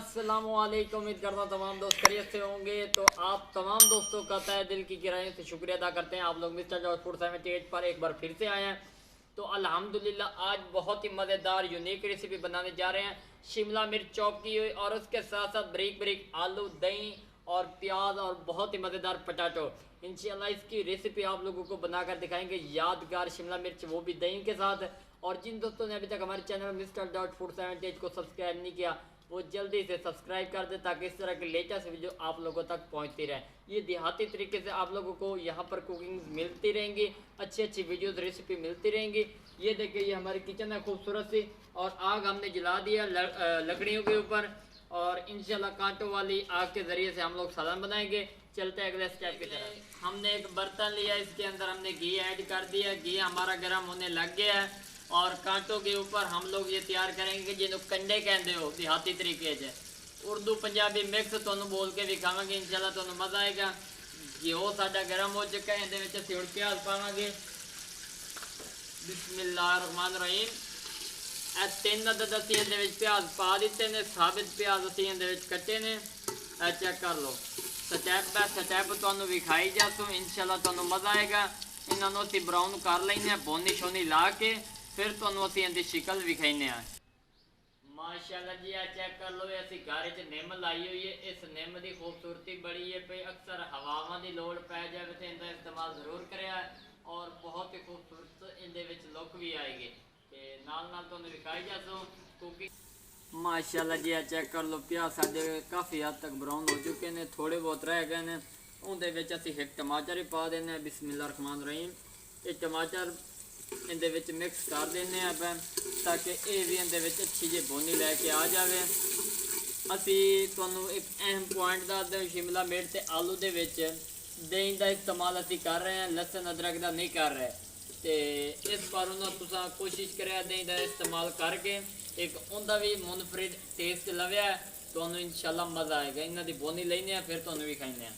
अस्सलामुअलैकुम। उम्मीद करता हूँ तमाम दोस्त खैरियत से होंगे। तो आप तमाम दोस्तों का तहे दिल की गहराइयों से शुक्रिया अदा करते हैं। आप लोग मिस्टर जॉर्ज फूड तेज पर एक बार फिर से आए हैं। तो अल्हम्दुलिल्लाह आज बहुत ही मज़ेदार यूनिक रेसिपी बनाने जा रहे हैं। शिमला मिर्च चॉप की हुई और उसके साथ साथ ब्रिक ब्रिक आलू, दही और प्याज और बहुत ही मज़ेदार पटाटो। इंशाल्लाह इसकी रेसिपी आप लोगों को बनाकर दिखाएंगे, यादगार शिमला मिर्च, वो भी दही के साथ। और जिन दोस्तों ने अभी तक हमारे चैनल मिस्टर डॉट फूड को सब्सक्राइब नहीं किया वो जल्दी से सब्सक्राइब कर दे, ताकि इस तरह के लेटेस्ट वीडियो आप लोगों तक पहुंचती रहे। ये देहाती तरीके से आप लोगों को यहाँ पर कुकिंग मिलती रहेंगी, अच्छी अच्छी वीडियोस रेसिपी मिलती रहेंगी। ये देखिए, ये हमारी किचन है खूबसूरत सी, और आग हमने जला दिया लकड़ियों के ऊपर, और इंशाल्लाह कांटों वाली आग के ज़रिए से हम लोग सालन बनाएंगे। चलते हैं अगले स्टेप की तरफ। हमने एक बर्तन लिया, इसके अंदर हमने घी ऐड कर दिया। घी हमारा गर्म होने लग गया है, और कांटों के ऊपर हम लोग ये तैयार करेंगे जिन्हों कंडे कहते हो देहाती तरीके से। उर्दू पंजाबी मिक्स तुहानू बोल के दिखावांगे, इंशाल्लाह तुहानू मज़ा आएगा। घिओ साडा गर्म हो चुका है, ये ਅਸੀਂ ਹੁਣ प्याज पावांगे। बिस्मिल्लाहिर्रहमानिर्रहीम। ਇਹ 3 अदद ਅਸੀਂ ਇਹਦੇ ਵਿੱਚ प्याज पा ਦਿੱਤੇ ਨੇ, ਸਾਬਿਤ प्याज ਅਸੀਂ ਇਹਦੇ ਵਿੱਚ ਕੱਟੇ ਨੇ। ਇਹ ਚੈੱਕ ਕਰ ਲਓ, ਸਟੈਪ ਬਾय ਸਟੈਪ ਤੁਹਾਨੂੰ ਵਿਖਾਈ ਜਾਸੂ, इंशाल्लाह ਤੁਹਾਨੂੰ मज़ा आएगा। ਇਹਨਾਂ ਨੂੰ ਅਸੀਂ ਬਰਾਊਨ ਕਰ ਲੈਣੇ ਆ, ਬੋਨੀ ਸ਼ੋਨੀ ਲਾ ਕੇ फिर ਤੁਹਾਨੂੰ ਅਸੀਂ ਇਹਦੀ ਸ਼ਕਲ ਵਿਖਾਈਨੇ ਆ। माशाअल्लाह जी, आ चेक कर लो, असी घर च निम लाई हुई है। इस निम की खूबसूरती बड़ी है पे अक्सर हवावां की लोड़ पै जाए तो इनका इस्तेमाल जरूर करें, और बहुत ही खूबसूरत इहदे लुक भी आएगी। ते नाल नाल तुहानू विखाई जासो कुकिंग। माशाअल्लाह जी, आ चेक कर लो, प्याज साडे काफ़ी हद तक ब्राउन हो चुके हैं, थोड़े बहुत रह गए हैं। उहदे विच असी एक टमाटर ही पा देने। बिस्मिल्लाहिर्रहमानिर्रहीम। ये टमाटर इहदे विच मिक्स कर देने आप, ताकि ये भी इहदे विच अच्छी जी बोनी लैके आ जाए। असी तुहानू एक अहम पॉइंट दस दें, शिमला मिर्च ते आलू दे विच दही का इस्तेमाल असी कर रहे हैं, लसन अदरक का नहीं कर रहे। तो इस बार उन्होंने तुसा कोशिश करें दही का इस्तेमाल करके एक उनका भी मुनफरिद टेस्ट लव्या, तुहानू इंशाल्लाह मज़ा आएगा। इन्हों की बोनी लेने फिर तुहानू भी खाने।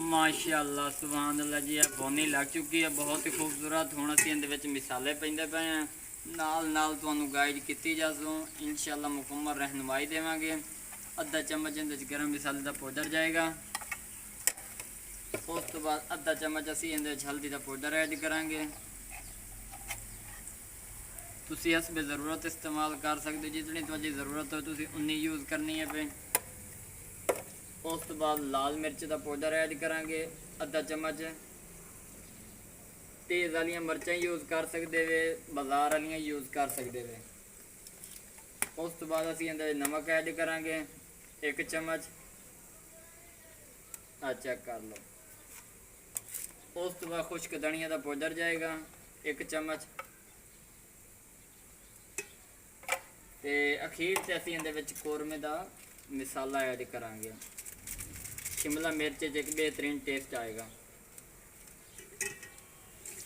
माशाअल्लाह सुभान अल्लाह जी, बोनी लग चुकी है, बहुत ही खूबसूरत। हुण असीं इहदे विच मिसाले पैंदे पए हैं, नाल नाल तुहानू गाइड कीती जासो, इंशाल्लाह मुकम्मल रहनुमाई देवांगे। अद्धा चम्मच इहदे विच गरम मसाले का पाउडर जाएगा। उस तो बाद अद्धा चम्मच असीं इहदे विच हल्दी का पाउडर ऐड करांगे। तुसीं हसबे ज़रूरत इस्तेमाल कर सकते, जितनी तुहाडी ज़रूरत हो तुसीं उन्नी यूज़ करनी है पे। उस तो बाद लाल मिर्च का पाउडर ऐड करांगे अद्धा चम्मच। तेज़ वाली मिर्चा यूज़ कर सकते वे, बाजार वाली यूज़ कर सकते वे। उस तो बाद असीं इहदे नमक ऐड करांगे 1 चम्मच। आ चेक कर लो। उस तो बाद खुश्क धनिया का पाउडर जाएगा 1 चम्मच। ते अखीर से असीं इहदे विच कौरमे का मसाला ऐड करांगे। शिमला मिर्च एक बेहतरीन टेस्ट आएगा।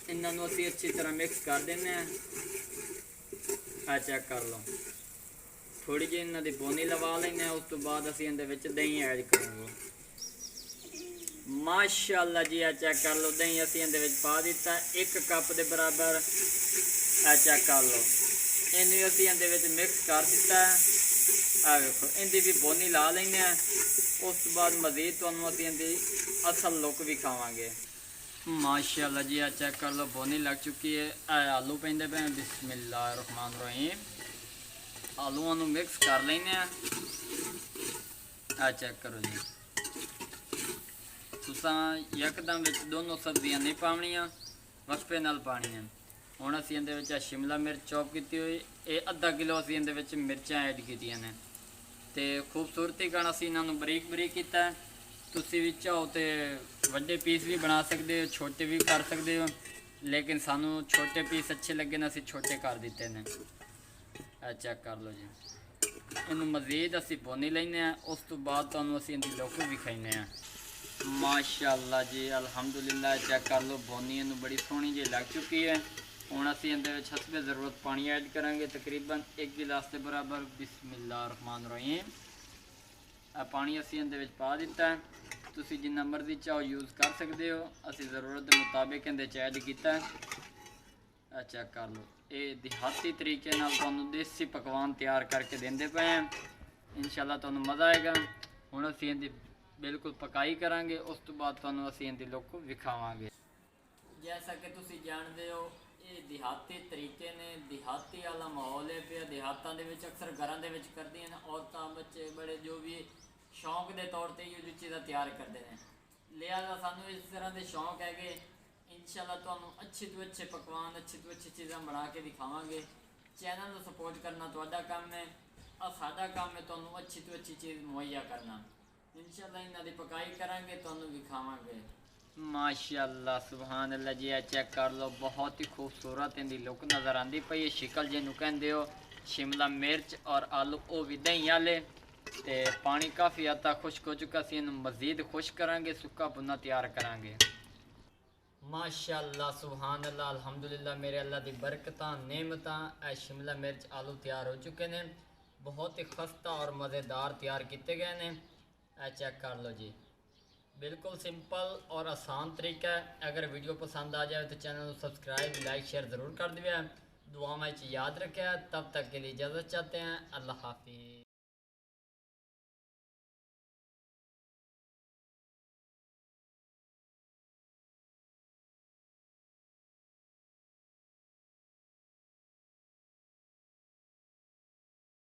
इन्हों असी अच्छी तरह मिक्स कर देने। आ चेक कर लो, थोड़ी जी इन्हों की बोनी लवा लें। उस तो बाद असी इहदे विच दही ऐड करेंगे। माशाअल्लाह जी, आ चेक कर लो, दही असी इहदे विच पा दिता 1 कप के बराबर। आ चेक कर लो, इन्हें असी इहदे विच मिक्स कर दिता। आ वेखो, इहदी भी बोनी ला लेंगे। उस तो बाद मजीद तुहानू असीं इहदी असल लुक भी खावांगे। माशाअल्लाह जी, आ चेक कर लो, बोनी लग चुकी है। आलू पैंदे पे। बिस्मिल्लाहिर्रहमानिर्रहीम। आलूआं नू मिक्स कर लेने। आ चेक करो जी, तुसां यकदम विच दोनों सब्जियां नहीं पावणियां, वक्फे नाल पाणियां। हुण असीं इहदे विच शिमला मिर्च चॉप कीती हुई, ये अद्धा किलो असीं इहदे विच मिर्चां ऐड कीतियां ने। तो खूबसूरती कारण असीं इन्हां नूं बरीक बरीक कीता। तुसीं भी चाहो तो वड्डे पीस भी बना सकते हो, छोटे भी कर सकते हो, लेकिन सानू छोटे पीस अच्छे लगे ना, असीं छोटे कर दिते ने। चेक कर लो जी, इनू मजीद असीं भुन लैने। उस तो बाद तुहानू असीं इहदी लुक विखाइने। माशाअल्लाह जी, अल्हम्दुलिल्लाह। चेक कर लो, भुनी इनू बड़ी सोहनी जी लग चुकी है। हुण असीं इहदे विच हसबे ज़रूरत पानी ऐड करांगे, तकरीबन 1 गिलास के बराबर। बिस्मिल्लाहिर्रहमानिर्रहीम। पानी असीं इहदे विच पा दिता। तुसीं जिन्ना मर्जी चाहो यूज़ कर सकते हो, असीं ज़रूरत के मुताबिक इहदे च ऐड कीता। चेक कर लो, ये देहाती तरीके नाल तुहानू देसी पकवान तैयार करके देंदे पे हैं। इंशाल्लाह तुहानू मज़ा आएगा। हुण असीं इहदी बिल्कुल पकाई करांगे, उस तो बाद तुहानू असीं इहदी लुक विखावांगे। जैसा कि तुसीं जाणदे हो ये देहाती तरीके ने, देहाती वाला माहौल है पिया। देहातां दे विच अक्सर घरां दे विच करदियां ने औरतां बच्चे बड़े, जो भी शौक के तौर पर ये चीज़ां तैयार करते हैं। लिहाजा सानू इस तरह के शौक है कि इंशाल्लाह तुहानू अच्छे तो अच्छे पकवान, अच्छी तो अच्छी चीज़ां बना के दिखावांगे। चैनल को सपोर्ट करना तुहाडा काम है और साडा काम है तुहानू अच्छी तो अच्छी चीज़ मुहैया करना। इंशाल्लाह इन्हां दी पकाई करांगे, तुहानू विखावांगे। माशाअल्लाह सुभान अल्लाह जी, चेक कर लो, बहुत ही खूबसूरत इनकी लुक नज़र आती पई है। शिकल जिन्हों कहते हो, शिमला मिर्च और आलू वो भी दही वाले, तो पानी काफ़ी हद तक खुश्क हो चुका सी। इन्हूं मज़ीद खुश करांगे, सुक्का भुना तैयार करांगे। माशाअल्लाह सुभान अल्लाह अल्हम्दुलिल्लाह, मेरे अल्लाह की बरकतां नेमतां। शिमला मिर्च आलू तैयार हो चुके हैं, बहुत ही खस्ता और मज़ेदार तैयार किए गए हैं। चेक कर लो जी, बिल्कुल सिंपल और आसान तरीका है। अगर वीडियो पसंद आ जाए तो चैनल को सब्सक्राइब, लाइक, शेयर ज़रूर कर दिया। दुआ में याद रखें। तब तक के लिए इजाज़त चाहते हैं। अल्लाह हाफिज़।